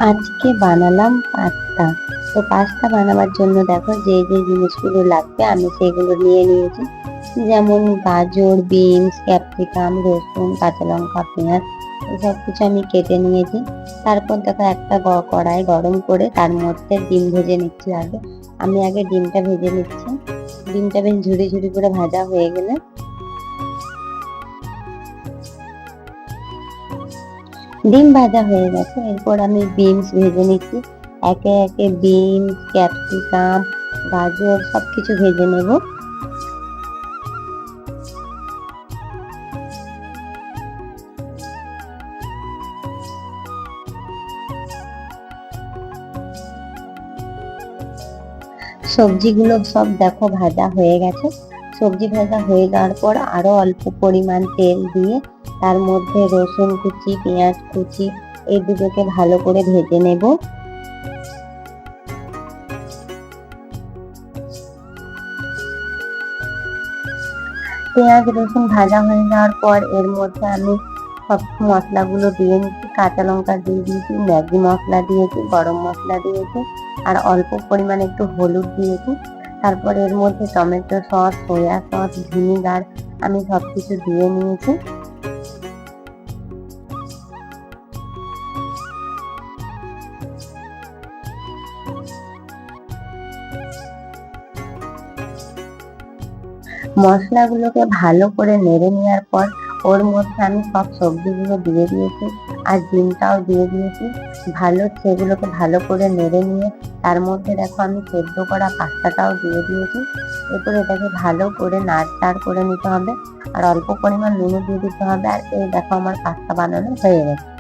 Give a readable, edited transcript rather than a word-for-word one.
আজকে বানালাম পাস্তা। তো পাস্তা বানাবার জন্য দেখো যে যে জিনিসগুলো লাগবে আমি সেগুলো নিয়ে নিয়েছি। যেমন গাজর, বিনস, ক্যাপসিকাম, রসুন, কাঁচা লঙ্কা, পেঁয়াজ এসব কিছু আমি কেটে নিয়েছি। তারপর দেখো একটা কড়াই গরম করে তার মধ্যে ডিম ভেজে নিচ্ছি। আমি আগে ডিমটা ভেজে নিচ্ছি। ডিমটা বেশ ঝুরি ঝুরি করে ভাজা হয়ে গেলে ডিম ভাজা হয়ে গেছে, এরপর আমি বিনস ভেজে নিচ্ছি। একে একে বিনস, ক্যাপসিকাম, গাজর সবকিছু ভেজে নেব। সবজিগুলো সব দেখো ভাজা হয়ে গেছে। সবজি ভাজা হয়ে যাওয়ার পর আরো অল্প পরিমাণ তেল দিয়ে তার মধ্যে রসুন কুচি, পেঁয়াজ কুচি এই দুটোকে ভালো করে ভেজে নেব। পেঁয়াজ রসুন ভাজা হয়ে যাওয়ার পর এর মধ্যে আমি সব মশলাগুলো দিয়ে নিচ্ছি। কাঁচা লঙ্কা দিয়ে দিয়েছি, ম্যাগি মশলা দিয়েছি, গরম মশলা দিয়েছি, আর অল্প পরিমাণে একটু হলুদ দিয়েছি। তারপর এর মধ্যে tomato sauce, soya sauce, vinegar আমি সবকিছু দিয়ে নিয়েছি। মশলাগুলোকে ভালো করে নেড়ে নেওয়ার পর ওর মধ্যে আমি সব সবজিগুলো দিয়ে দিয়েছি আর ডিমটাও দিয়ে দিয়েছি। সেগুলোকে ভালো করে নেড়ে নিয়ে তার মধ্যে দেখো আমি সেদ্ধ করা পাস্তাটাও দিয়ে দিয়েছি। এরপর এটাকে ভালো করে নাড়চাড় করে নিতে হবে আর অল্প পরিমাণ নুনও দিয়ে দিতে হবে। আর এই দেখো আমার পাস্তা বানানো হয়ে গেছে।